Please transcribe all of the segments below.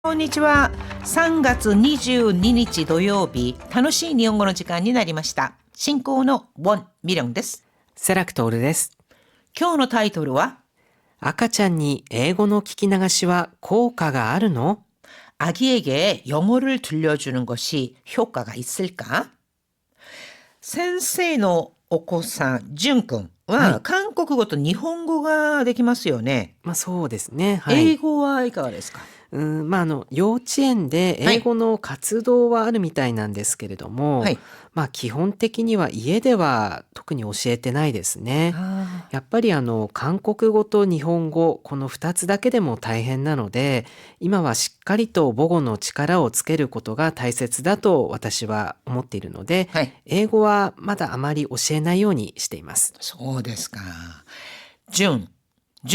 こんにちは。3月22日土曜日、楽しい日本語の時間になりました。進行のウォン・ミリョンです。セラクトールです。今日のタイトルは、赤ちゃんに英語の聞き流しは効果があるの? 아기에게 영어를 들려주는 것이 효과가 있을까? 先生のお子さん、ジュン君は韓国語と日本語ができますよね。そうですね。はい。英語はいかがですか？幼稚園で英語の活動はあるみたいなんですけれども、はい。基本的には家では特に教えてないですね。やっぱり韓国語と日本語、この2つだけでも大変なので、今はしっかりと母語の力をつけることが大切だと私は思っているので、はい。英語はまだあまり教えないようにしています。そうですか。ジュ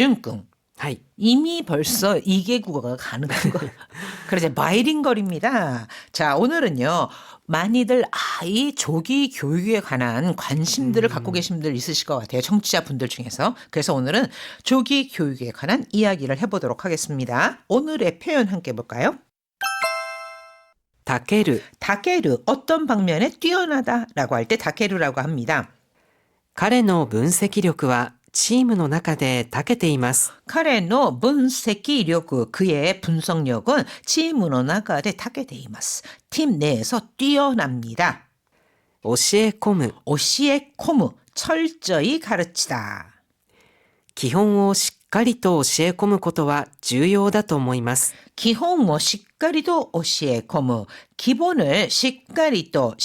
ン君。はい。이미 벌써 2개 국어가 가능한 거. 그래서 바이링걸입니다. 자, 오늘은요. 많이들 이 조기 교육에 관한 관심들을 갖고 계신 분들 있으실 것 같아요. 청취자분들 중에서. 그래서 오늘은 조기 교육에 관한 이야기를 해보도록 하겠습니다. 오늘의 표현 함께 볼까요? たける. 다케르, 어떤 방면에 뛰어나다라고 할 때 다케르라고 합니다. 彼の分析力はチームの中で長けています.彼の分析力, 그의 분석력은 チームの中で長けています. 팀 내에서 뛰어납니다. 教え込む. 오시에코무, 철저히 가르치다. 基本をしっかりと教え込むことは重要だと思います. 기본 시까리도 오시에코무, 기본을 시까리도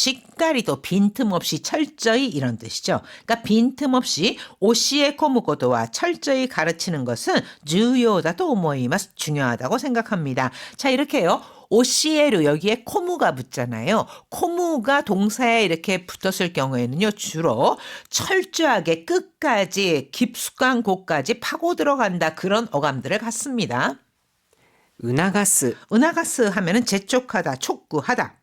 빈틈없이 철저히 이런 뜻이죠. 그러니까 빈틈없이 오시에코무 것도와 철저히 가르치는 것은 중요하다고思います. 중요하다고 생각합니다. 자, 이렇게요. 오시에르 여기에 코무가 붙잖아요. 코무가 동사에 이렇게 붙었을 경우에는요. 주로 철저하게 끝까지 깊숙한 곳까지 파고 들어간다. 그런 어감들을 갖습니다. 促す. 은하가스 하면은 재촉하다, 촉구하다.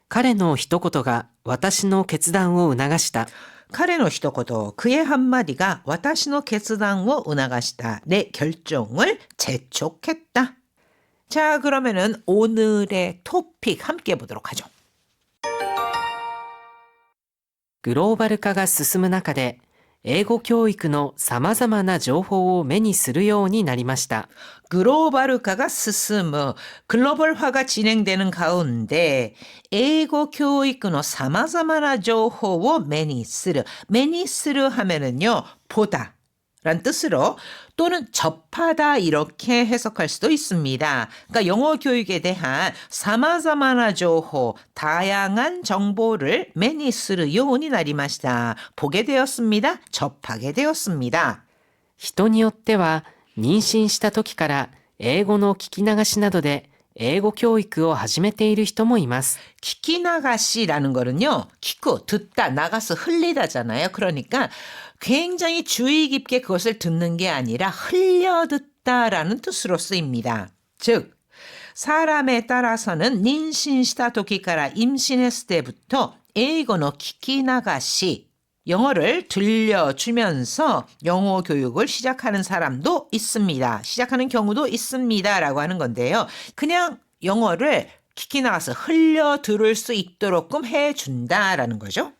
彼の一言が私の決断を促した. 카레노 히토코도 그의 한마디가 私の決断を促した. 내 결정을 재촉했다. 자, 그러면은 오늘의 토픽 함께 보도록 하죠. グローバル化が進む中で英語教育のさまざまな情報を目にするようになりました. 글로벌화가 스스무, 글로벌화가 진행되는 가운데英語 교육의 様々な情報を目にする. 目にする 하면은요, 보다 란 뜻으로 또는 접하다 이렇게 해석할 수도 있습니다. 그러니까 영어 교육에 대한 사마자마나 정보, 다양한 정보를 目にするようになりました. 보게 되었습니다. 접하게 되었습니다. 人によっては妊娠した時から英語の聞き流しなどで英語教育を始めている人もいます. 키키나가시라는 거는요. 키쿠, 듣다, 나가서 흘리다잖아요. 그러니까 굉장히 주의 깊게 그것을 듣는 게 아니라 흘려 듣다라는 뜻으로 쓰입니다. 즉, 사람에 따라서는 닌신시다 도키카라 임신했을 때부터 에이고노 키키나가시 영어를 들려주면서 영어 교육을 시작하는 사람도 있습니다. 시작하는 경우도 있습니다. 라고 하는 건데요. 그냥 영어를 키키나가서 흘려 들을 수 있도록끔 해준다라는 거죠.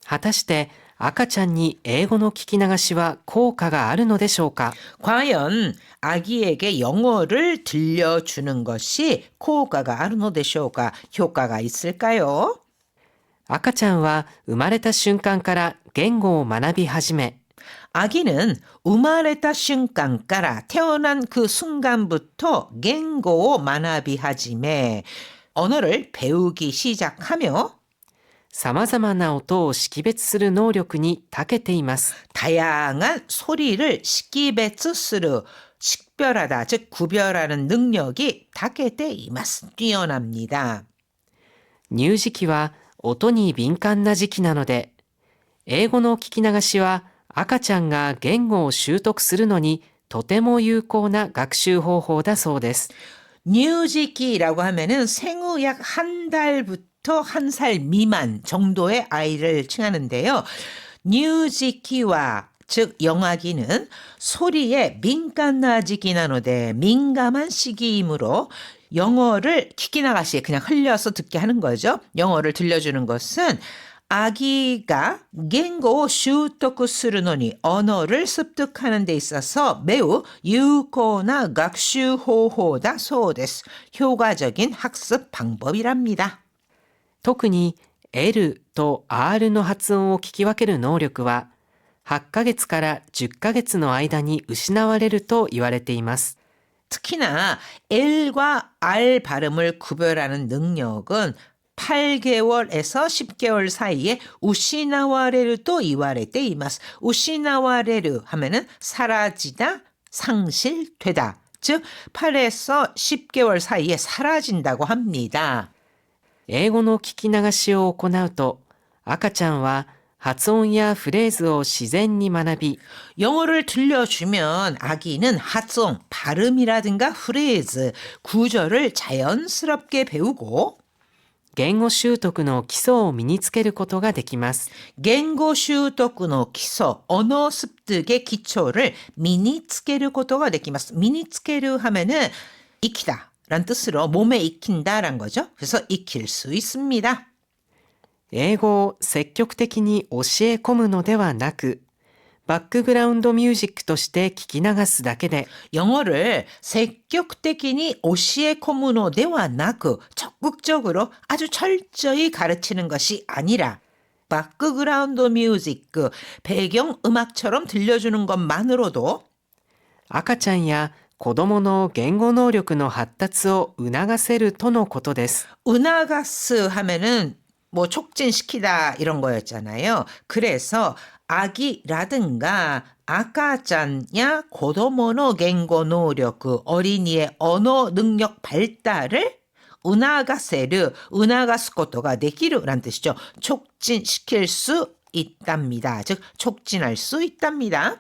果たして赤ちゃんに英語の聞き流しは効果があるのでしょうか? 과연 아기에게 영어를 들려주는 것이 효과가 あるのでしょうか? 효과가 있을까요? 赤ちゃんは生まれた瞬間から言語を学び始め 아기는 生まれた瞬間から 태어난 그 순간부터 言語を学び始め 언어를 배우기 시작하며 さまざまな音を識別する能力に長けています. 다양한 소리를識別する 식별하다, 즉 구별하는 능력이 長けています. 뛰어납니다. 乳児期は音に敏感な時期なので、英語の聞き流しは赤ちゃんが言語を習得するのにとても有効な学習方法だそうです. 뉴지기라고 하면은 생후 약 한 달부터 1살 미만 정도의 아이를 칭하는데요. 뉴지기와 즉 영아기는 소리에 민감해지기 나노데 민감한 시기이므로 영어를 키키나가시에 그냥 흘려서 듣게 하는 거죠. 영어를 들려주는 것은 아기가 겐고 슈토쿠するのに 언어를 습득하는 데 있어서 매우 유효나学習 方法だそうです. 효과적인 학습 방법이랍니다. 特に L と R の発音を聞き分ける能力は8ヶ月から10ヶ月の間に失われると言われています。 특히나 L과 R 발음을 구별하는 능력은 8개월에서 10개월 사이에 우시나와레르도 이와레때 이마스. 우시나와레르 하면은 사라지다, 상실되다. 즉 8에서 10개월 사이에 사라진다고 합니다. 英語の聞き流しを行うと赤ちゃんは発音やフレーズを自然に学び 영어를 들려주면 아기는発音, 발음이라든가 프레이즈, 구절을 자연스럽게 배우고 言語習得の基礎を身につけることができます。 言語習得の基礎, 언어 습득의 기초를 身につけることができます. 身につける 하면은 익히다 란 뜻으로 몸에 익힌다란 거죠. 그래서 익힐 수 있습니다. 英語を積極的に教え込むのではなく、バックグラウンドミュージックとして聞き流すだけで 영어를積極的に 教え込むのではなく 적극적으로 아주 철저히 가르치는 것이 아니라 바크그라운드 뮤직, 배경 음악처럼 들려주는 것만으로도 赤ちゃんや子供の言語能力の発達を促せるとのことです。 은하가스 하면은 뭐 촉진시키다 이런 거였잖아요. 그래서 아기라든가 아까짠야 고도모노 겐고 노력, 어린이의 언어 능력 발달을 은하가세르, 은하가스 것도가 되기르란 뜻이죠. 촉진시킬 수 있답니다. 즉 촉진할 수 있답니다.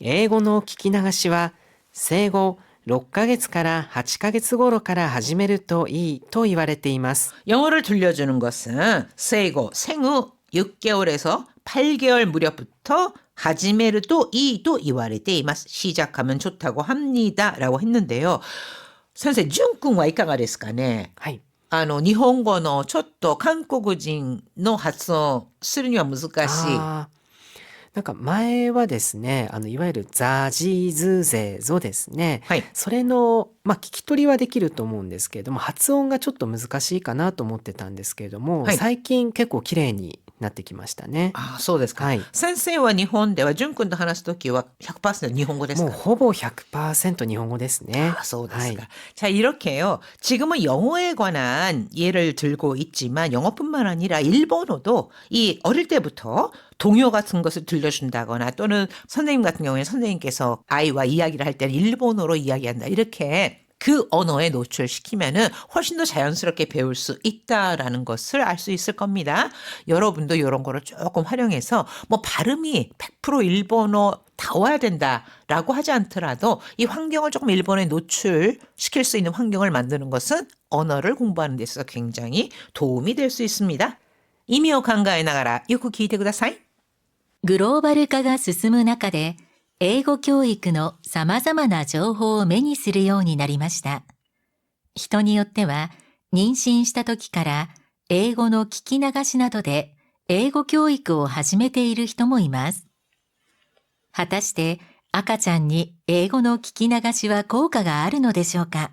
英語の聞き流しは生後6ヶ月から8ヶ月頃から始めるといいと言われています。 영어를 들려주는 것은 생후 6개월에서 8개월 무렵부터 하지메르도 이도 이와레테 이마스. 시작하면 좋다고 합니다라고 했는데요. 선생, 준kun와 이카가ですかね?はい。日本語のちょっと韓国人の発音するには難しい。なんか前はですね、いわゆるザジズゼゾですね。はい。それの、聞き取りはできると思うんですけれども、発音がちょっと難しいかなと思ってたんですけれども、はい。最近結構綺麗になってきましたね。ああ、そうですか。はい。先生は日本では淳君と話すときは 100%日本語ですか?もうほぼ 100% 日本語ですね。 아, そうですか. 네. 자, 이렇게요. 지금은 영어에 관한 예를 들고 있지만 영어뿐만 아니라 일본어도 이 어릴 때부터 동요 같은 것을 들려준다거나 또는 선생님 같은 경우에 선생님께서 아이와 이야기를 할 때는 일본어로 이야기한다. 이렇게 그 언어에 노출시키면은 훨씬 더 자연스럽게 배울 수 있다라는 것을 알 수 있을 겁니다. 여러분도 이런 거를 조금 활용해서 뭐 발음이 100% 일본어 다 와야 된다라고 하지 않더라도 이 환경을 조금 일본어에 노출시킬 수 있는 환경을 만드는 것은 언어를 공부하는 데 있어서 굉장히 도움이 될 수 있습니다. 이미오考えながらよく聞いてください。グローバル化が進む中で、英語教育の様々な情報を目にするようになりました。人によっては、妊娠した時から英語の聞き流しなどで英語教育を始めている人もいます。果たして赤ちゃんに英語の聞き流しは効果があるのでしょうか？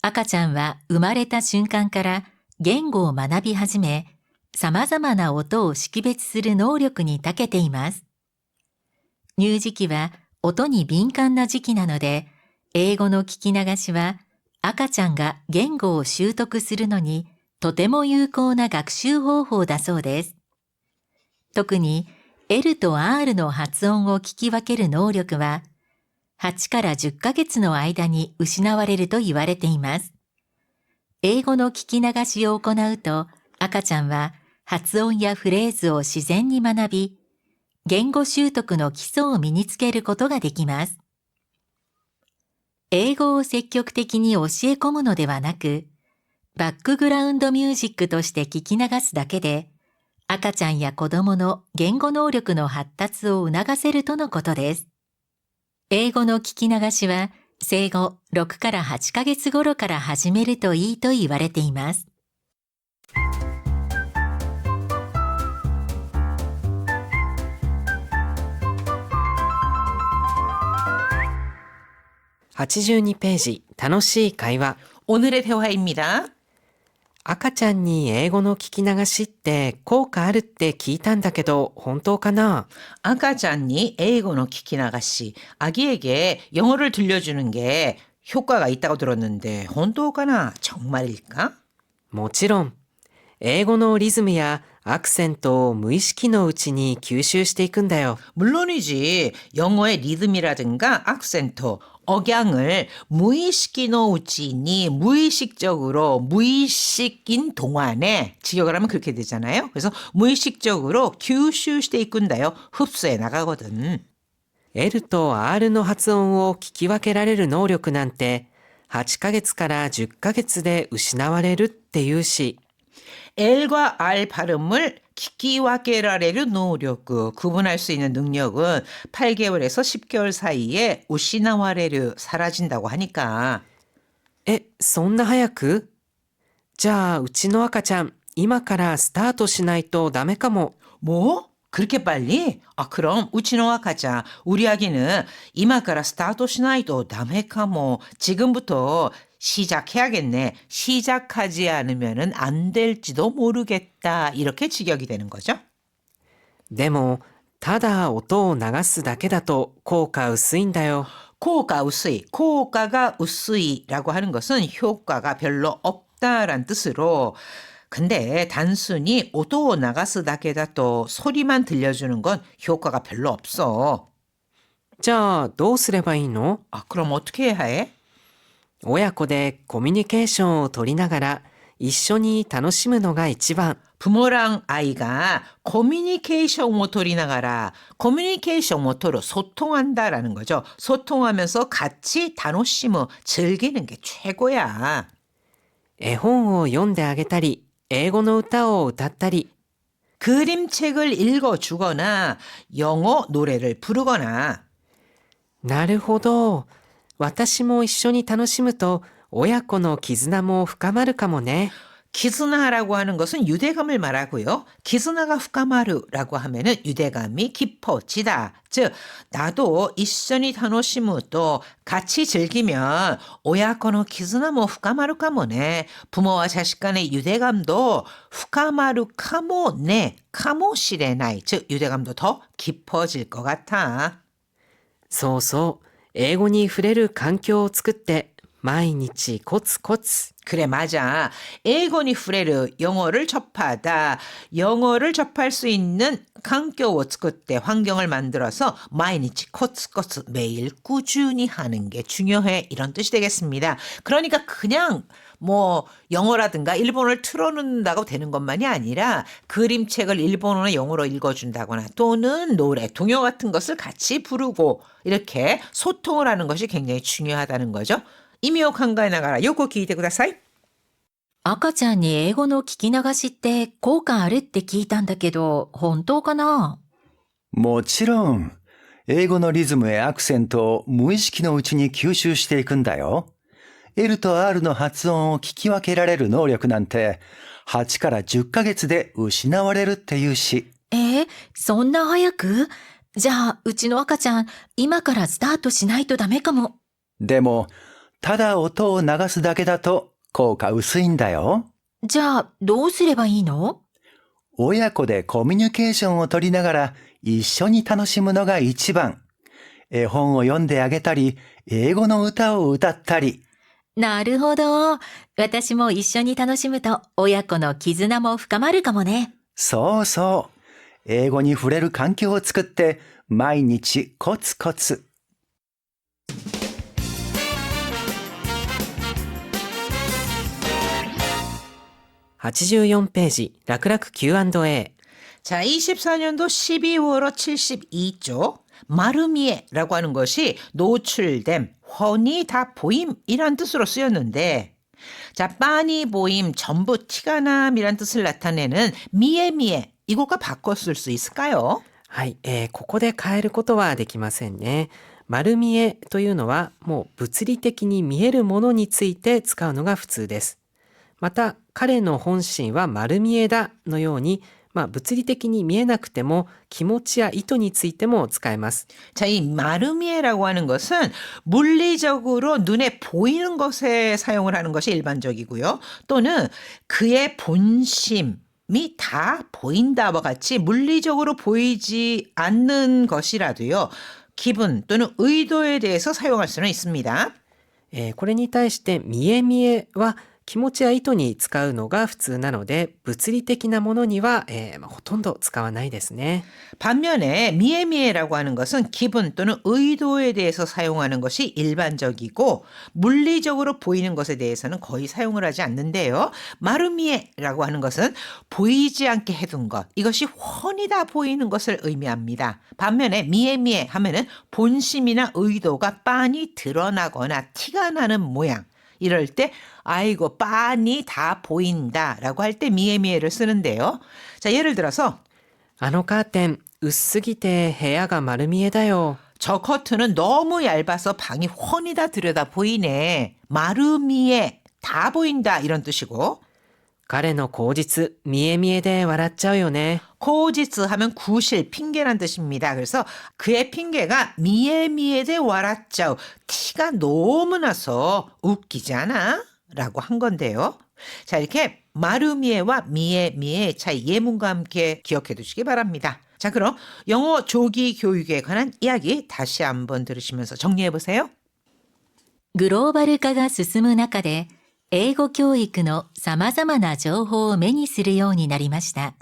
赤ちゃんは生まれた瞬間から言語を学び始め、様々な音を識別する能力に長けています。乳児期は音に敏感な時期なので、英語の聞き流しは赤ちゃんが言語を習得するのにとても有効な学習方法だそうです。特に L と R の発音を聞き分ける能力は8から10ヶ月の間に失われると言われています。英語の聞き流しを行うと赤ちゃんは発音やフレーズを自然に学び、言語習得の基礎を身につけることができます。英語を積極的に教え込むのではなく、バックグラウンドミュージックとして聞き流すだけで、赤ちゃんや子供の言語能力の発達を促せるとのことです。英語の聞き流しは、生後6から8ヶ月頃から始めるといいと言われています。82ページ、楽しい会話。 오늘의 대화입니다. 赤ちゃんに英語の聞き流しって効果あるって聞いたんだけど、本当かな？ 아가짱이 에이고노 키키나가시 아기에게 영어를 들려주는 게 효과가 있다고 들었는데 혼도가나 정말일까? もちろん。英語のリズムやアクセントを無意識のうちに吸収していくんだよ。 물론이지. 영어의 리듬이라든가 악센트, 억양을 무의식의 우치니 무의식적으로 무의식인 동안에 직역을 하면 그렇게 되잖아요. 그래서 무의식적으로吸収していくんだよ. 흡수해 나가거든. L と R の発音を聞き分けられる能力なんて8ヶ月から10ヶ月で失われるっていうし。 L과 R 발음을 키키와케라레르 노력, 구분할 수 있는 능력은 8개월에서 10개월 사이에 우시나와레르 사라진다고 하니까. そんな早く？じゃあうちの赤ちゃん今からスタートしないとダメかも。 뭐? 그렇게 빨리? 그럼 우치노와 가자. 우리 아기는 이마카라 스타트 시나이도 다메카모. 지금부터 시작해야겠네. 시작하지 않으면 안 될지도 모르겠다. 이렇게 직역이 되는 거죠. でもただ音を流すだけだと効果薄いんだよ。 효과가 우스이, 효과가 우스이라고 하는 것은 효과가 별로 없다란 뜻으로. 근데 단순히 오도 나가스 다게다 또 소리만 들려주는 건 효과가 별로 없어. じゃあどうすればいいの？ 그럼 어떻게 해야 해? 親子でコミュニケーションを取りながら一緒に楽しむのが一番。 부모랑 아이가 커뮤니케이션 모토리 나가라. 커뮤니케이션 모토로 소통한다라는 거죠. 소통하면서 같이 다노시무 즐기는 게 최고야. 絵本を読んであげたり、英語の歌を歌ったり。 그림책을 읽어주거나 영어 노래를 부르거나. なるほど。私も一緒に楽しむと親子の絆も深まるかもね。 키스나라고 하는 것은 유대감을 말하고요. 키스나가 후카마루라고 하면은 유대감이 깊어지다. 즉 나도 이緒に 楽しむ 또 같이 즐기면 오야코노 키스나모 후카마루카모네. 부모와 자식 간의 유대감도 후카마루카모네. 카모시레나이. 즉 유대감도 더 깊어질 것 같아. そうそう。英語に触れる環境を作って毎日コツコツ。 그래 맞아. 에고니 프레르 영어를 접하다. 영어를 접할 수 있는環境を 그때 환경을 만들어서 마이니치 코츠코츠 매일 꾸준히 하는 게 중요해. 이런 뜻이 되겠습니다. 그러니까 그냥 뭐 영어라든가 일본어를 틀어놓는다고 되는 것만이 아니라 그림책을 일본어나 영어로 읽어준다거나 또는 노래, 동요 같은 것을 같이 부르고 이렇게 소통을 하는 것이 굉장히 중요하다는 거죠. 이미오考えながらよく聞いてください。赤ちゃんに英語の聞き流しって効果あるって聞いたんだけど、本当かな？もちろん。英語のリズムやアクセントを無意識のうちに吸収していくんだよ。L と R の発音を聞き分けられる能力なんて8から10ヶ月で失われるっていうし。そんな早く？じゃあうちの赤ちゃん今からスタートしないとダメかも。でもただ音を流すだけだと効果薄いんだよ。じゃあどうすればいいの？親子でコミュニケーションを取りながら一緒に楽しむのが一番。絵本を読んであげたり、英語の歌を歌ったり。なるほど。私も一緒に楽しむと親子の絆も深まるかもね。そうそう。英語に触れる環境を作って毎日コツコツ。84ページ、楽々 Q&A。 자, 24년도 12월호 72쪽 마르미에라고 하는 것이 노출됨, 훤히 다 보임이란 뜻으로 쓰였는데 자, 빤히 보임, 전부 티가 남이란 뜻을 나타내는 미에미에 이것과 바꿔 쓸 수 있을까요? はい、ここで変えることはできませんね。丸見えというのはもう物理的に見えるものについて使うのが普通です。また、彼の本心は丸見えだのように、物理的に見えなくても気持ちや意図についても使えます。자, 이 마르미에라고 하는 것은 물리적으로 눈에 보이는 것에 사용을 하는 것이 일반적이고요. 또는 그의 본심이 다 보인다와 같이 물리적으로 보이지 않는 것이라도요. 기분 또는 의도에 대해서 사용할 수는 있습니다. これに対して見え見えは気持ちや意図に使うのが普通なので、物理的なものには、ほとんど使わないですね。 반면에 미에미에라고 하는 것은 기분 또는 의도에 대해서 사용하는 것이 일반적이고 물리적으로 보이는 것에 대해서는 거의 사용을 하지 않는데요. 마르미에라고 하는 것은 보이지 않게 해둔 것, 이것이 훤히 다 보이는 것을 의미합니다. 반면에 미에미에 하면은 본심이나 의도가 빤히 드러나거나 티가 나는 모양, 이럴 때 아이고 빤히 다 보인다라고 할 때 미에미에를 쓰는데요. 자, 예를 들어서 あのカーテン薄すぎて部屋が丸見えだよ。 저 커튼은 너무 얇아서 방이 훤히 다 들여다 보이네. 마르미에 다 보인다 이런 뜻이고 彼の口実見え見えで笑っちゃうよね。 코지츠 하면 구실, 핑계란 뜻입니다. 그래서 그의 핑계가 미에미에데 와라짜우 티가 너무 나서 웃기지 않아? 라고 한 건데요. 자, 이렇게 마르미에와 미에미에의 차이 예문과 함께 기억해 두시기 바랍니다. 자, 그럼 영어 조기 교육에 관한 이야기 다시 한번 들으시면서 정리해 보세요. グローバル化が進む中で、英語教育の様々な情報を目にするようになりました。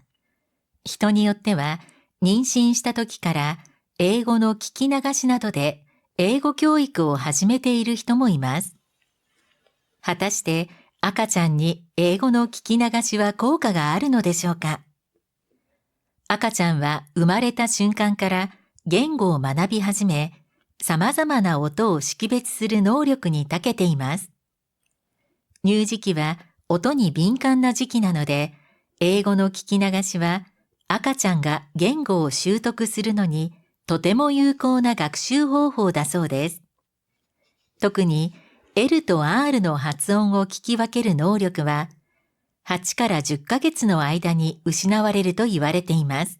人によっては、妊娠した時から英語の聞き流しなどで英語教育を始めている人もいます。果たして赤ちゃんに英語の聞き流しは効果があるのでしょうか？赤ちゃんは生まれた瞬間から言語を学び始め、様々な音を識別する能力に長けています。乳児期は音に敏感な時期なので、英語の聞き流しは赤ちゃんが言語を習得するのにとても有効な学習方法だそうです。特に L と R の発音を聞き分ける能力は8から10ヶ月の間に失われると言われています。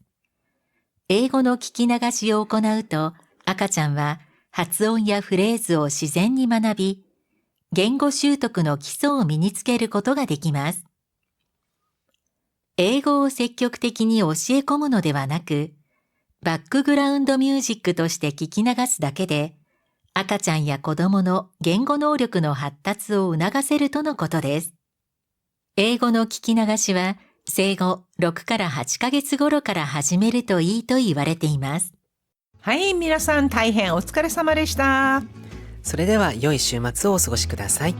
英語の聞き流しを行うと赤ちゃんは発音やフレーズを自然に学び、言語習得の基礎を身につけることができます。英語を積極的に教え込むのではなく、バックグラウンドミュージックとして聞き流すだけで、赤ちゃんや子供の言語能力の発達を促せるとのことです。英語の聞き流しは、生後6から8ヶ月頃から始めるといいと言われています。はい、皆さん大変お疲れ様でした。それでは良い週末をお過ごしください。